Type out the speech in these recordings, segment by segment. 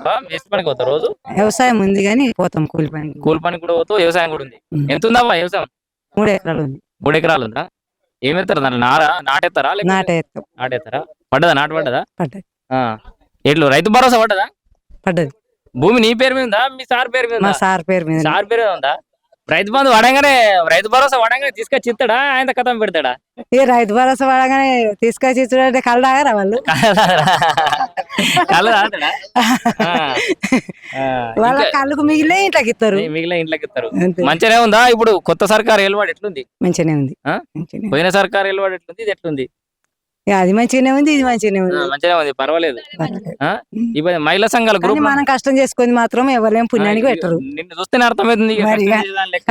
పోతావా మేస్త్రి పనికి పోతావు రోజు? వ్యవసాయం ఉంది కానీ పోతాం కూలి పనికి. కూలి పనికి కూడా పోతావు, వ్యవసాయం కూడా ఉంది. ఎంత ఉందవ్వా వ్యవసాయం? 3 ఎకరాలు ఉంది. 3 ఎకరాలు ఉందా? ఏమేస్తారు దాంట్లో? నాటేస్తారా? నాటేస్తాం. నాటేస్తారా? పడ్డదా? నాటు పడ్డదా? పడ్డది. ఎట్లు రైతు భరోసా పడ్డదా? పడ్డది. భూమి నీ పేరు మీద ఉందా మీ సార్ పేరు మీద? మా సార్ పేరు మీద. సార్ పేరు మీద ఉందా? రైతు బంధు వడంగానే రైతు భరోసా వడంగానే తీసుకొచ్చి ఇస్తాడా ఆయన కథం పెడతాడా? ఈ రైతు భరోసా పడగానే తీసుకొచ్చి ఇచ్చుడంటే కళ్ళు తాగారా వాళ్ళు? కళ్ళు తాగుతాడా? వాళ్ళ కళ్ళకు మిగిలే ఇంట్లోకి ఇస్తారు. మిగిలిన ఇంట్లోకి ఇస్తారు. మంచిగానే ఉందా ఇప్పుడు కొత్త సర్కారు ఏలువాడు ఎట్లుంది? మంచిగానే ఉంది. పోయిన సర్కారు ఏలువాడు ఎట్లుంది, ఇది ఎట్లుంది? అది మంచిగానే ఉంది, ఇది మంచిగానే ఉంది. మంచిగానే ఉంది, పర్వాలేదు. ఇప్పుడు మహిళా సంఘాల గ్రూప్ మనం కష్టం చేసుకుంది మాత్రం ఎవరేం పుణ్యానికి పెట్టరు. నిన్ను చూస్తేనే అర్థమవుతుంది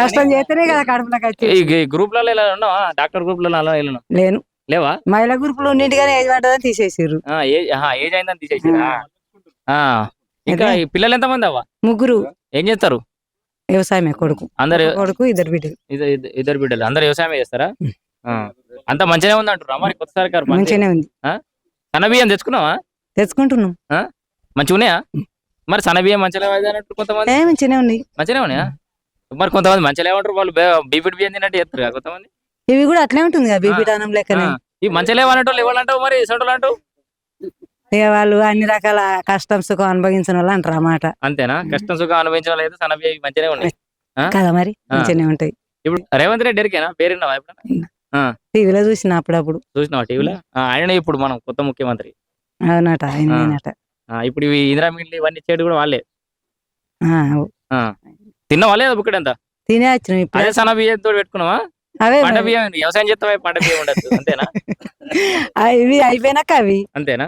కష్టం చేస్తేనే కదా కడుపులోకి వచ్చి. గ్రూప్లలో ఇలా ఉన్నావా? డాక్టర్ గ్రూప్లలో అలా లేను. లేవా? మహిళా గ్రూప్ లో ఉన్నట్టుగానే ఏజ్ పడ్డదని తీసేసారు. ఏజ్ అయిందని తీసేసారా? ఇంకా పిల్లలు ఎంత మంది అవ్వ? 3. ఏం చేస్తారు? వ్యవసాయమే. కొడుకు. అందరు కొడుకు, 2 బిడ్డలు. 2 బిడ్డలు అందరు వ్యవసాయమే చేస్తారా? అంత మంచిగానే ఉంది అంటారు మరి కొత్త సర్కారు? మంచిగానే ఉంది. సన్నబియ్యం తెచ్చుకున్నావా? తెచ్చుకుంటున్నాం. మంచిగా ఉన్నాయా? మరి సన్నబియ్యం మంచిగా అన్నట్టు కొంతమంది. మంచిగానే ఉన్నాయి. మంచిగానే ఉన్నాయా? మరి కొంతమంది మంచిగా ఏమంటారు, వాళ్ళు బీపీటీ బియ్యం తిన్నట్టు చేస్తారు కదా కొంతమంది. ఇవి కూడా అట్లే ఉంటుంది కదా బీపీటీ అన్నం లెక్కనే. ఇవి మంచిగా లేవన్నట్టు ఇవ్వాలంటావు మరి ఇసంటోళ్ళు అంటావు. ఇక వాళ్ళు అన్ని రకాల కష్టం సుఖం అనుభవించిన వాళ్ళు అంటారు అన్నమాట. అంతేనా? కష్టం సుఖం అనుభవించిన వాళ్ళు అయితే సన్నబియ్యం మంచిగానే ఉన్నాయి కదా, మరి మంచిగానే ఉంటాయి. ఇప్పుడు రేవంత్ రెడ్డి ఎరికేనా? పేరున్నావా ఎప్పుడన్నా? టీవీలో చూసిన అప్పుడప్పుడు. చూసినావా టీవీలో? ఆయన ఇప్పుడు మనం కొత్త ముఖ్యమంత్రి. అవునట, ఆయనట. ఇప్పుడు ఇవి ఇందిరా మిల్లు ఇవన్నీ ఇచ్చేది కూడా వాళ్ళే. తిన్నావా లేదా బుక్కడు ఎంత? తినే వచ్చినాం. అదే సన్న బియ్యంతో పెట్టుకున్నావా? అవే పంట బియ్యం వ్యవసాయం చేస్తావా? పంట బియ్యం ఉండదు అంతేనా? ఇవి అయిపోయినాక అవి అంతేనా?